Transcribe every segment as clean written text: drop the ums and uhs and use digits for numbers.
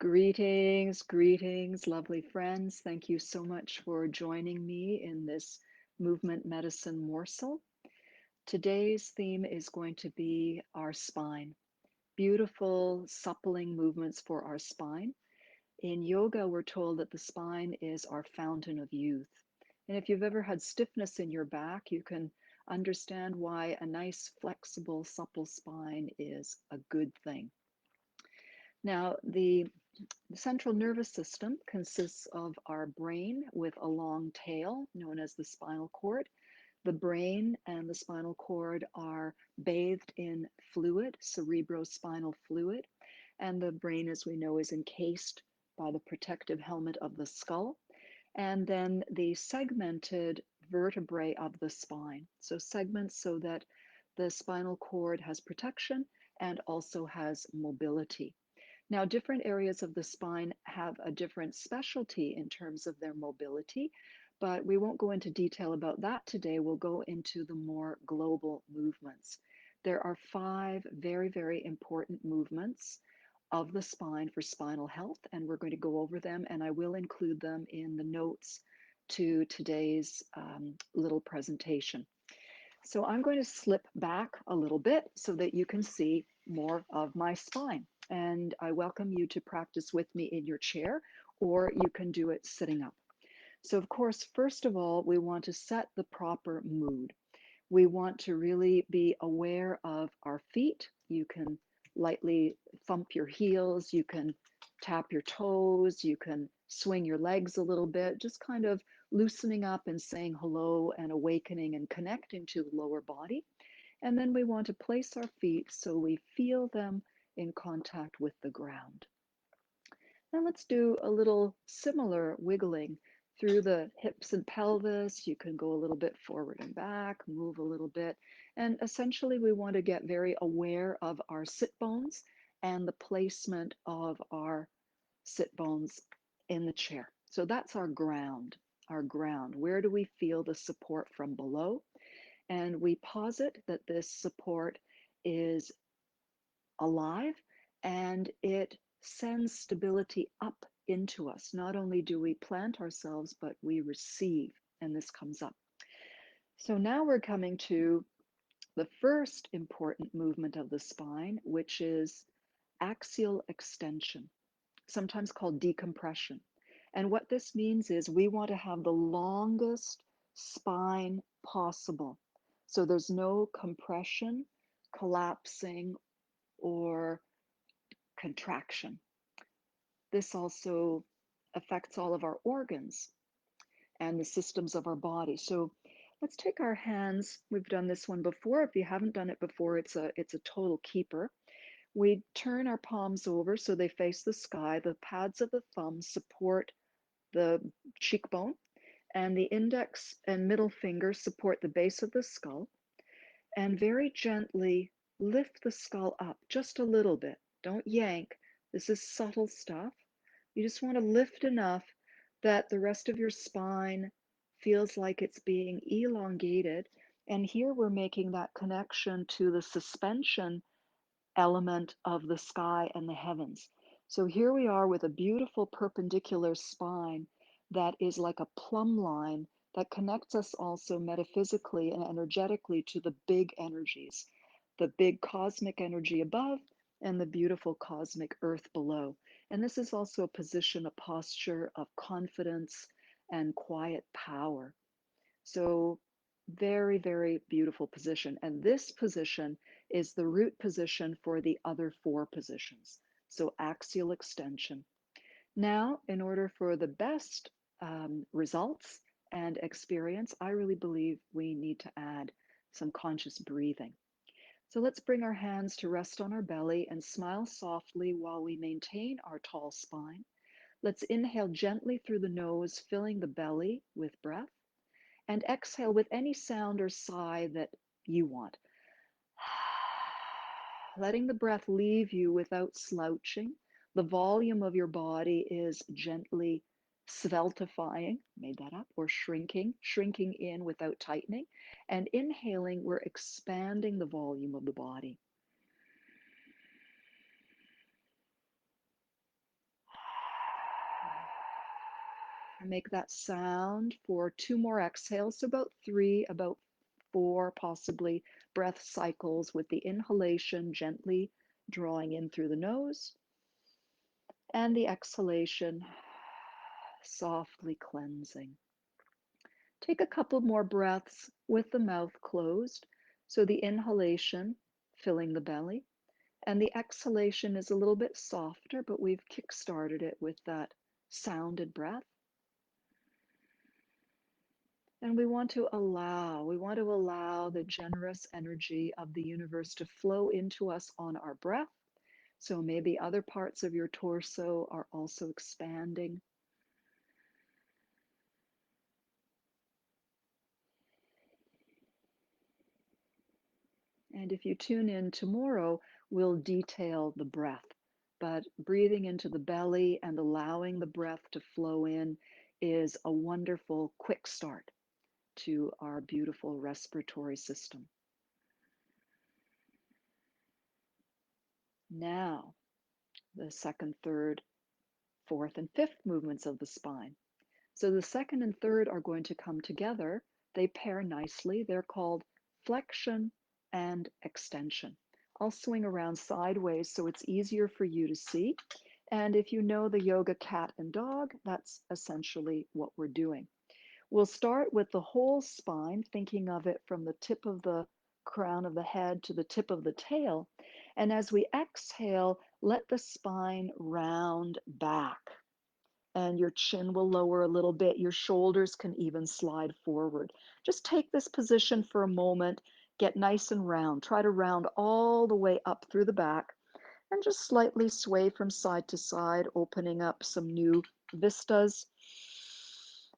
Greetings, greetings, lovely friends. Thank you so much for joining me in this movement medicine morsel. Today's theme is going to be our spine. Beautiful, suppling movements for our spine. In yoga, we're told that the spine is our fountain of youth. And if you've ever had stiffness in your back, you can understand why a nice, flexible, supple spine is a good thing. Now, the central nervous system consists of our brain with a long tail known as the spinal cord. The brain and the spinal cord are bathed in fluid, cerebrospinal fluid, and the brain, as we know, is encased by the protective helmet of the skull, and then the segmented vertebrae of the spine. So segments so that the spinal cord has protection and also has mobility. Now, different areas of the spine have a different specialty in terms of their mobility, but we won't go into detail about that today. We'll go into the more global movements. There are 5 very, very important movements of the spine for spinal health, and we're going to go over them, and I will include them in the notes to today's little presentation. So I'm going to slip back a little bit so that you can see more of my spine. And I welcome you to practice with me in your chair, or you can do it sitting up. So of course, first of all, we want to set the proper mood. We want to really be aware of our feet. You can lightly thump your heels, you can tap your toes, you can swing your legs a little bit, just kind of loosening up and saying hello and awakening and connecting to the lower body. And then we want to place our feet so we feel them in contact with the ground. Now let's do a little similar wiggling through the hips and pelvis. You can go a little bit forward and back, move a little bit. And essentially we want to get very aware of our sit bones and the placement of our sit bones in the chair. So that's our ground, our ground. Where do we feel the support from below? And we posit that this support is alive and it sends stability up into us. Not only do we plant ourselves, but we receive, and this comes up. So now we're coming to the first important movement of the spine, which is axial extension, sometimes called decompression. And what this means is we want to have the longest spine possible. So there's no compression, collapsing, or contraction. This also affects all of our organs and the systems of our body. So let's take our hands. We've done this one before. If you haven't done it before, it's a total keeper. We turn our palms over so they face the sky. The pads of the thumbs support the cheekbone, and the index and middle fingers support the base of the skull. And very gently lift the skull up just a little bit. Don't yank. This is subtle stuff. You just want to lift enough that the rest of your spine feels like it's being elongated. And here we're making that connection to the suspension element of the sky and the heavens. So here we are with a beautiful perpendicular spine that is like a plumb line that connects us also metaphysically and energetically to the big energies, the big cosmic energy above and the beautiful cosmic earth below. And this is also a position, a posture of confidence and quiet power. So very, very beautiful position. And this position is the root position for the other 4 positions. So axial extension. Now, in order for the best results and experience, I really believe we need to add some conscious breathing. So let's bring our hands to rest on our belly and smile softly while we maintain our tall spine. Let's inhale gently through the nose, filling the belly with breath, and exhale with any sound or sigh that you want. Letting the breath leave you without slouching. The volume of your body is gently sveltifying, made that up, or shrinking in without tightening. And inhaling, we're expanding the volume of the body. Make that sound for 2 more exhales, so about 3, about 4 possibly breath cycles with the inhalation gently drawing in through the nose and the exhalation softly cleansing. Take a couple more breaths with the mouth closed. So the inhalation filling the belly and the exhalation is a little bit softer, but we've kick-started it with that sounded breath. And we want to allow the generous energy of the universe to flow into us on our breath. So maybe other parts of your torso are also expanding. And if you tune in tomorrow, we'll detail the breath. But breathing into the belly and allowing the breath to flow in is a wonderful quick start to our beautiful respiratory system. Now, the second, third, fourth, and fifth movements of the spine. So the second and third are going to come together. They pair nicely. They're called flexion and extension. I'll swing around sideways so it's easier for you to see. And if you know the yoga cat and dog, that's essentially what we're doing. We'll start with the whole spine, thinking of it from the tip of the crown of the head to the tip of the tail. And as we exhale, let the spine round back and your chin will lower a little bit. Your shoulders can even slide forward. Just take this position for a moment, get nice and round. Try to round all the way up through the back and just slightly sway from side to side, opening up some new vistas.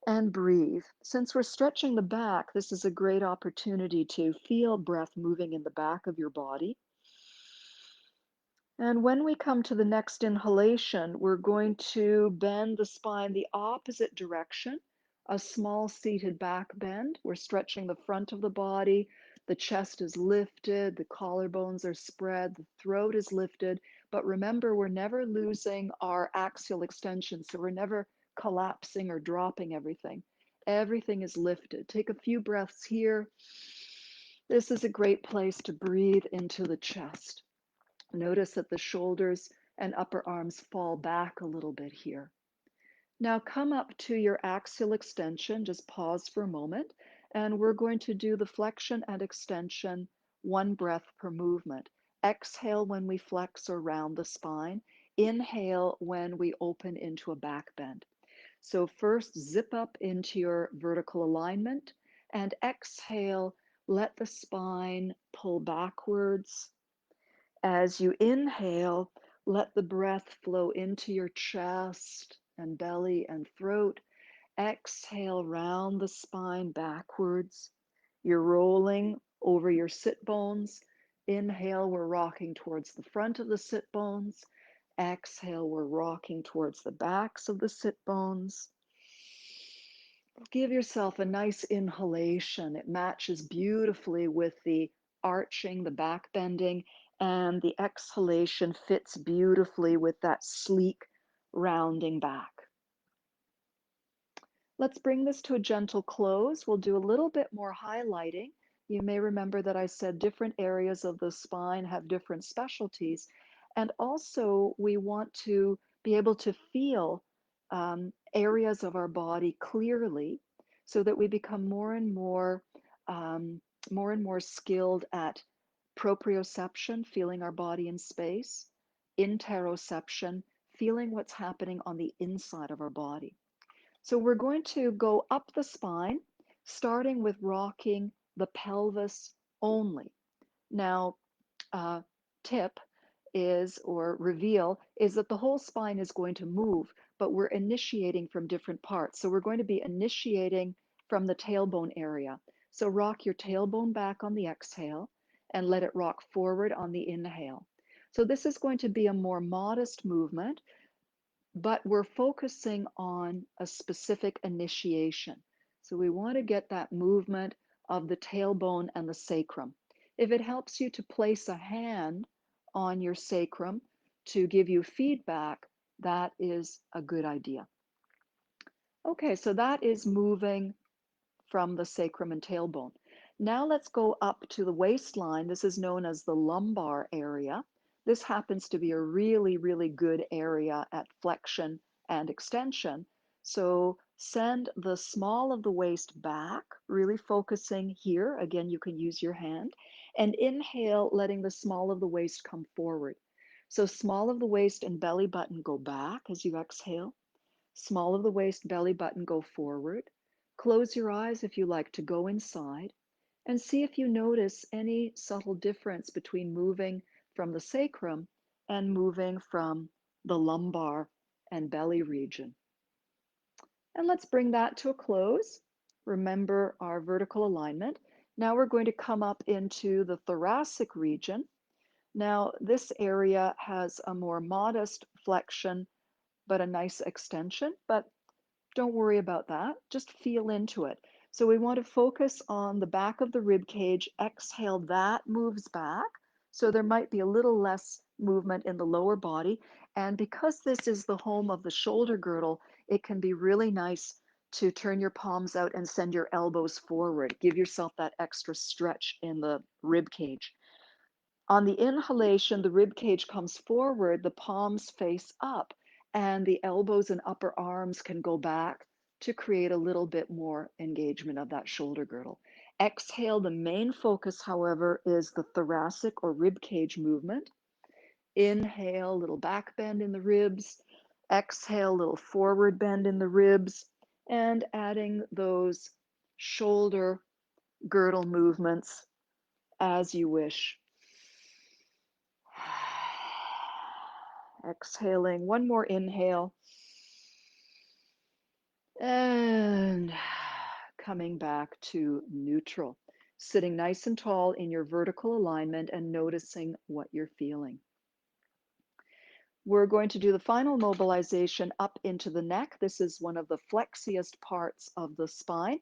And breathe. Since we're stretching the back, this is a great opportunity to feel breath moving in the back of your body. And when we come to the next inhalation, we're going to bend the spine the opposite direction, a small seated back bend. We're stretching the front of the body, the chest is lifted, the collarbones are spread, the throat is lifted. But remember, we're never losing our axial extension, so we're never collapsing or dropping everything. Everything is lifted. Take a few breaths here. This is a great place to breathe into the chest. Notice that the shoulders and upper arms fall back a little bit here. Now come up to your axial extension, just pause for a moment, and we're going to do the flexion and extension, one breath per movement. Exhale when we flex or round the spine. Inhale when we open into a back bend. So first zip up into your vertical alignment and exhale, let the spine pull backwards. As you inhale, let the breath flow into your chest and belly and throat. Exhale, round the spine backwards. You're rolling over your sit bones. Inhale, we're rocking towards the front of the sit bones. Exhale, we're rocking towards the backs of the sit bones. Give yourself a nice inhalation. It matches beautifully with the arching, the back bending, and the exhalation fits beautifully with that sleek rounding back. Let's bring this to a gentle close. We'll do a little bit more highlighting. You may remember that I said different areas of the spine have different specialties. And also, we want to be able to feel areas of our body clearly so that we become more and more skilled at proprioception, feeling our body in space, interoception, feeling what's happening on the inside of our body. So we're going to go up the spine, starting with rocking the pelvis only. Now, tip is, or reveal, is that the whole spine is going to move, but we're initiating from different parts. So we're going to be initiating from the tailbone area. So rock your tailbone back on the exhale and let it rock forward on the inhale. So this is going to be a more modest movement, but we're focusing on a specific initiation. So we want to get that movement of the tailbone and the sacrum. If it helps you to place a hand on your sacrum to give you feedback, that is a good idea. Okay, so that is moving from the sacrum and tailbone. Now let's go up to the waistline. This is known as the lumbar area. This happens to be a really, really good area at flexion and extension. So send the small of the waist back, really focusing here. Again, you can use your hand. And inhale, letting the small of the waist come forward. So small of the waist and belly button go back as you exhale. Small of the waist, belly button go forward. Close your eyes if you like to go inside and see if you notice any subtle difference between moving from the sacrum and moving from the lumbar and belly region. And let's bring that to a close. Remember our vertical alignment. Now we're going to come up into the thoracic region. Now this area has a more modest flexion, but a nice extension. But don't worry about that. Just feel into it. So we want to focus on the back of the rib cage. Exhale, that moves back. So there might be a little less movement in the lower body. And because this is the home of the shoulder girdle, it can be really nice to turn your palms out and send your elbows forward. Give yourself that extra stretch in the rib cage. On the inhalation, the rib cage comes forward, the palms face up, and the elbows and upper arms can go back to create a little bit more engagement of that shoulder girdle. Exhale, the main focus, however, is the thoracic or rib cage movement. Inhale, little back bend in the ribs. Exhale, little forward bend in the ribs. And adding those shoulder girdle movements as you wish. Exhaling, one more inhale. And coming back to neutral. Sitting nice and tall in your vertical alignment and noticing what you're feeling. We're going to do the final mobilization up into the neck. This is one of the flexiest parts of the spine,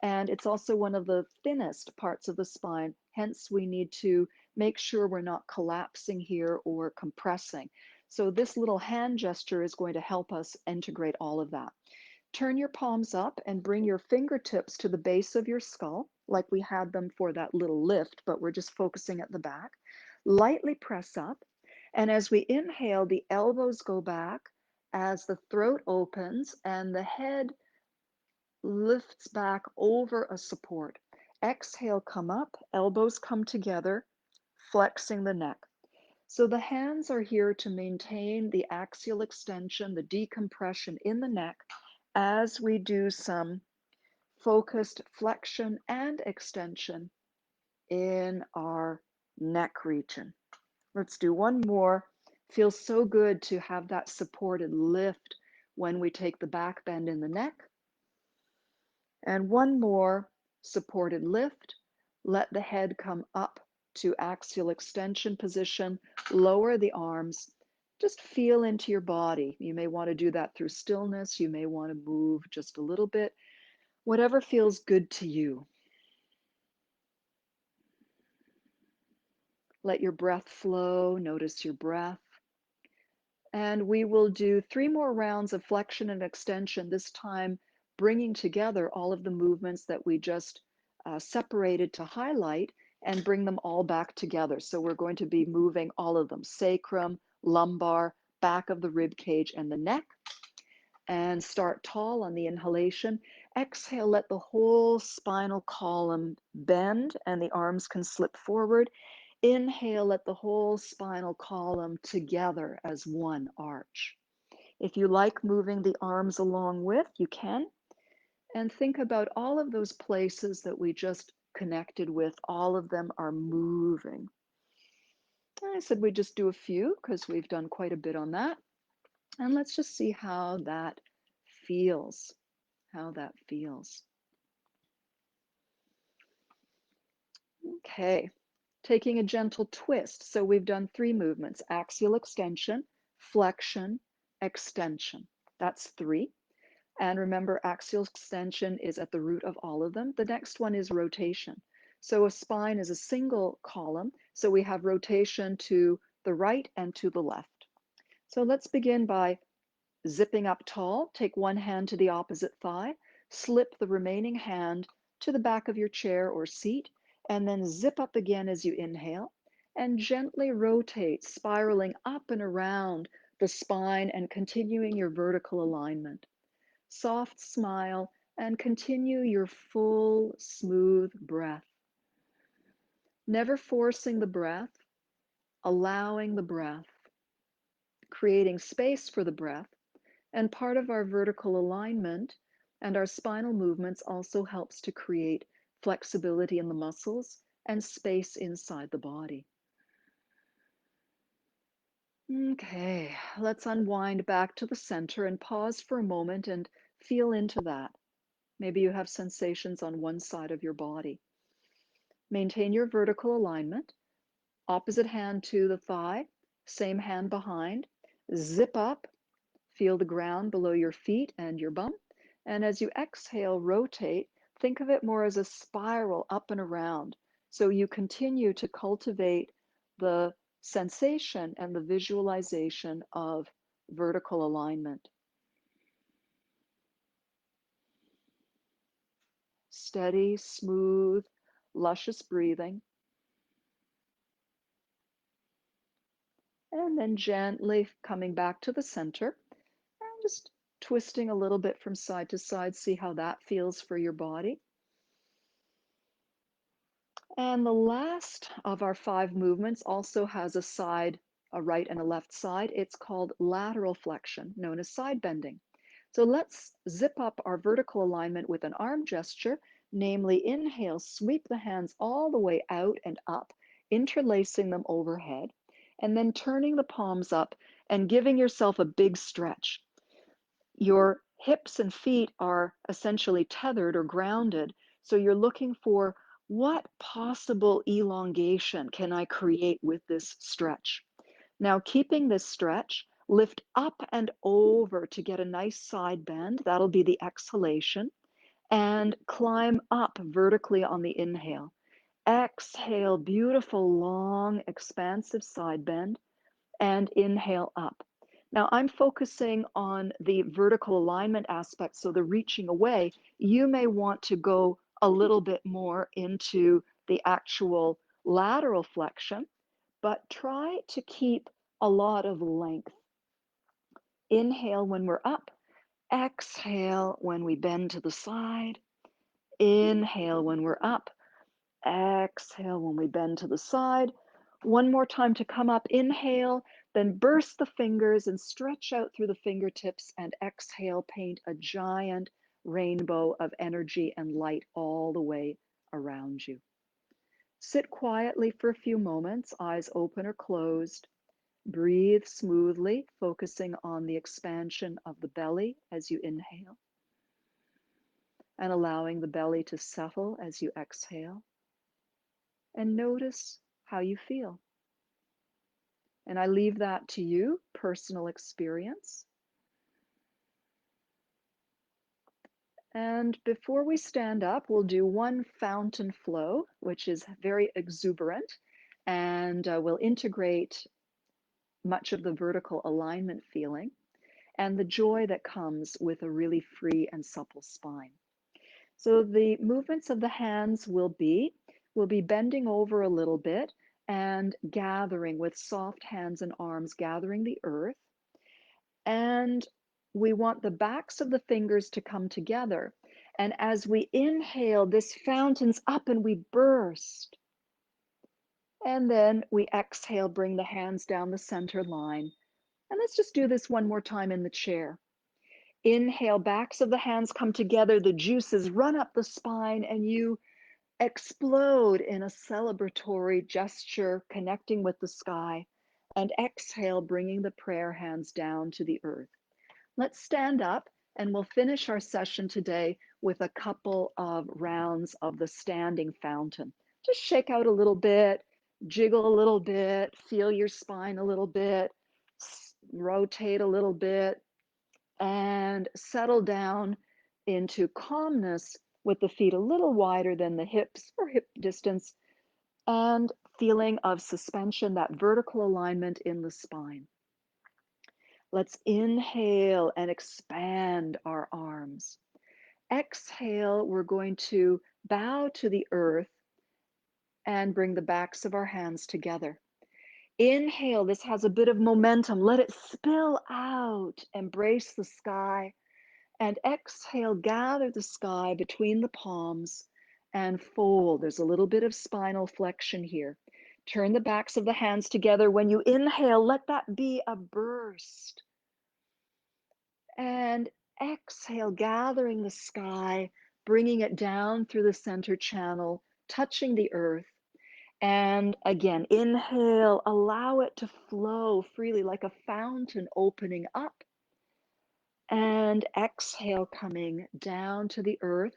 and it's also one of the thinnest parts of the spine. Hence, we need to make sure we're not collapsing here or compressing. So this little hand gesture is going to help us integrate all of that. Turn your palms up and bring your fingertips to the base of your skull, like we had them for that little lift, but we're just focusing at the back. Lightly press up. And as we inhale, the elbows go back as the throat opens and the head lifts back over a support. Exhale, come up, elbows come together, flexing the neck. So the hands are here to maintain the axial extension, the decompression in the neck as we do some focused flexion and extension in our neck region. Let's do one more. Feels so good to have that supported lift when we take the back bend in the neck. And one more supported lift. Let the head come up to axial extension position. Lower the arms. Just feel into your body. You may want to do that through stillness. You may want to move just a little bit. Whatever feels good to you. Let your breath flow. Notice your breath. And we will do 3 more rounds of flexion and extension, this time bringing together all of the movements that we just separated to highlight and bring them all back together. So we're going to be moving all of them, sacrum, lumbar, back of the rib cage, and the neck. And start tall on the inhalation. Exhale, let the whole spinal column bend and the arms can slip forward. Inhale, let the whole spinal column together as one arch. If you like moving the arms along with, you can. And think about all of those places that we just connected with. All of them are moving. I said we'd just do a few because we've done quite a bit on that. And let's just see how that feels. How that feels. Okay, taking a gentle twist. So we've done 3 movements: axial extension, flexion, extension. That's 3. And remember, axial extension is at the root of all of them. The next one is rotation. So a spine is a single column. So we have rotation to the right and to the left. So let's begin by Zipping up tall, take one hand to the opposite thigh, slip the remaining hand to the back of your chair or seat, and then zip up again as you inhale, and gently rotate, spiraling up and around the spine and continuing your vertical alignment. Soft smile and continue your full, smooth breath. Never forcing the breath, allowing the breath, creating space for the breath. And part of our vertical alignment and our spinal movements also helps to create flexibility in the muscles and space inside the body. Okay, let's unwind back to the center and pause for a moment and feel into that. Maybe you have sensations on one side of your body. Maintain your vertical alignment. Opposite hand to the thigh, same hand behind. Zip up, feel the ground below your feet and your bum. And as you exhale, rotate, think of it more as a spiral up and around. So you continue to cultivate the sensation and the visualization of vertical alignment. Steady, smooth, luscious breathing. And then gently coming back to the center and just twisting a little bit from side to side. See how that feels for your body. And the last of our 5 movements also has a side, a right and a left side. It's called lateral flexion, known as side bending. So let's zip up our vertical alignment with an arm gesture, namely inhale, sweep the hands all the way out and up, interlacing them overhead, and then turning the palms up and giving yourself a big stretch. Your hips and feet are essentially tethered or grounded, so you're looking for what possible elongation can I create with this stretch. Now, keeping this stretch, lift up and over to get a nice side bend. That'll be the exhalation. And climb up vertically on the inhale. Exhale, beautiful, long, expansive side bend, and inhale up. Now I'm focusing on the vertical alignment aspect, so the reaching away. You may want to go a little bit more into the actual lateral flexion, but try to keep a lot of length. Inhale when we're up, exhale when we bend to the side, inhale when we're up, exhale when we bend to the side. One more time to come up, inhale, then burst the fingers and stretch out through the fingertips, and exhale, paint a giant rainbow of energy and light all the way around you. Sit quietly for a few moments, eyes open or closed. Breathe smoothly, focusing on the expansion of the belly as you inhale, and allowing the belly to settle as you exhale. And notice how you feel. And I leave that to you, personal experience. And before we stand up, we'll do one fountain flow, which is very exuberant, and we'll integrate much of the vertical alignment feeling and the joy that comes with a really free and supple spine. So the movements of the hands will be, we'll be bending over a little bit and gathering with soft hands and arms, gathering the earth. And we want the backs of the fingers to come together. And as we inhale, this fountains up and we burst. And then we exhale, bring the hands down the center line. And let's just do this one more time in the chair. Inhale, backs of the hands come together, the juices run up the spine, and you explode in a celebratory gesture, connecting with the sky. And exhale, bringing the prayer hands down to the earth. Let's stand up, and we'll finish our session today with a couple of rounds of the standing fountain. Just shake out a little bit, jiggle a little bit, feel your spine a little bit, rotate a little bit, and settle down into calmness with the feet a little wider than the hips or hip distance, and feeling of suspension, that vertical alignment in the spine. Let's inhale and expand our arms. Exhale, we're going to bow to the earth and bring the backs of our hands together. Inhale, this has a bit of momentum. Let it spill out, embrace the sky. And exhale, gather the sky between the palms and fold. There's a little bit of spinal flexion here. Turn the backs of the hands together. When you inhale, let that be a burst. And exhale, gathering the sky, bringing it down through the center channel, touching the earth. And again, inhale, allow it to flow freely like a fountain opening up. And exhale, coming down to the earth.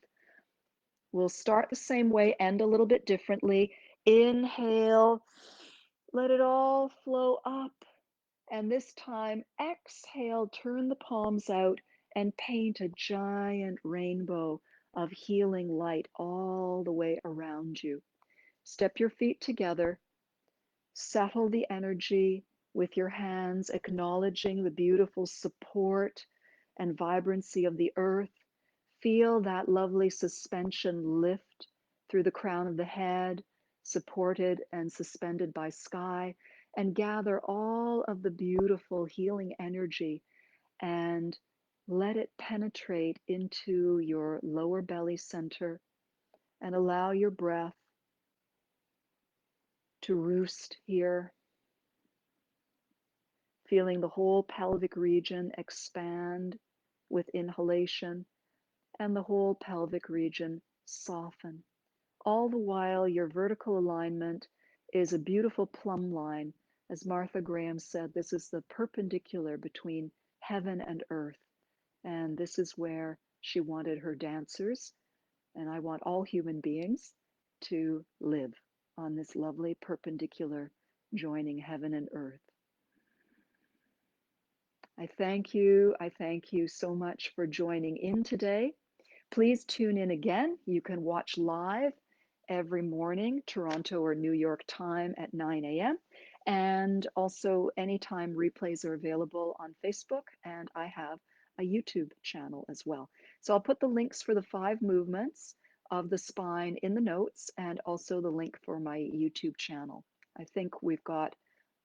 We'll start the same way, end a little bit differently. Inhale, let it all flow up. And this time, exhale, turn the palms out and paint a giant rainbow of healing light all the way around you. Step your feet together. Settle the energy with your hands, acknowledging the beautiful support and vibrancy of the earth. Feel that lovely suspension lift through the crown of the head, supported and suspended by sky, and gather all of the beautiful healing energy and let it penetrate into your lower belly center and allow your breath to roost here, feeling the whole pelvic region expand with inhalation and the whole pelvic region soften. All the while, your vertical alignment is a beautiful plumb line. As Martha Graham said, this is the perpendicular between heaven and earth. And this is where she wanted her dancers, and I want all human beings to live on this lovely perpendicular joining heaven and earth. I thank you. I thank you so much for joining in today. Please tune in again. You can watch live every morning, Toronto or New York time at 9 a.m. And also anytime replays are available on Facebook, and I have a YouTube channel as well. So I'll put the links for the 5 movements of the spine in the notes and also the link for my YouTube channel. I think we've got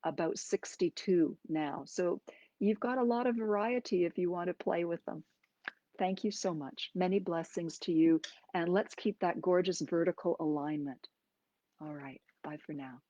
about 62 now. So you've got a lot of variety if you want to play with them. Thank you so much. Many blessings to you. And let's keep that gorgeous vertical alignment. All right. Bye for now.